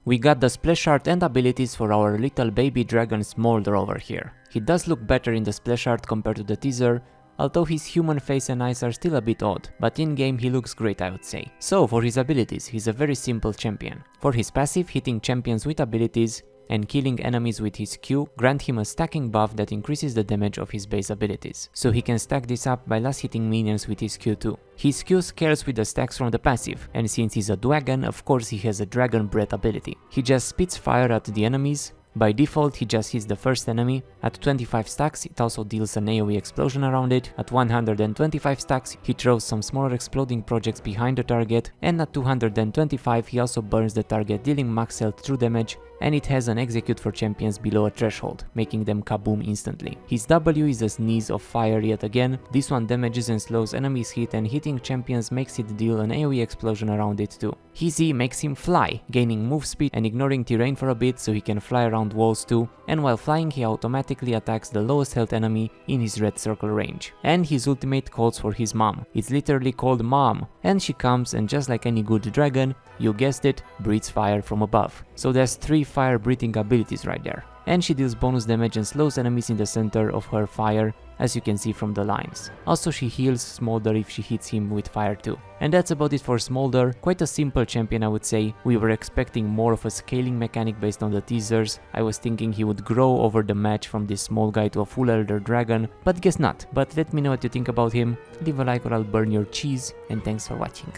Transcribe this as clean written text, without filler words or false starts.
We got the splash art and abilities for our little baby dragon Smolder over here. He does look better in the splash art compared to the teaser, although his human face and eyes are still a bit odd, but in game he looks great, I would say. So for his abilities, he's a very simple champion. For his passive, hitting champions with abilities and killing enemies with his Q grant him a stacking buff that increases the damage of his base abilities. So he can stack this up by last hitting minions with his Q too. His Q scales with the stacks from the passive, and since he's a dragon, of course he has a dragon breath ability. He just spits fire at the enemies. By default, he just hits the first enemy. At 25 stacks, it also deals an AoE explosion around it. At 125 stacks, he throws some smaller exploding projects behind the target, and at 225 he also burns the target, dealing max health true damage, and it has an execute for champions below a threshold, making them kaboom instantly. His W is a sneeze of fire yet again. This one damages and slows enemies hit, and hitting champions makes it deal an AoE explosion around it too. His E makes him fly, gaining move speed and ignoring terrain for a bit so he can fly around walls too, and while flying he automatically attacks the lowest health enemy in his red circle range. And his ultimate calls for his mom. It's literally called Mom, and she comes and just like any good dragon, you guessed it, breathes fire from above. So there's 3 fire breathing abilities right there. And she deals bonus damage and slows enemies in the center of her fire, as you can see from the lines. Also she heals Smolder if she hits him with fire too. And that's about it for Smolder. Quite a simple champion, I would say. We were expecting more of a scaling mechanic based on the teasers. I was thinking he would grow over the match from this small guy to a full elder dragon, but guess not. But let me know what you think about him. Leave a like or I'll burn your cheese, and thanks for watching.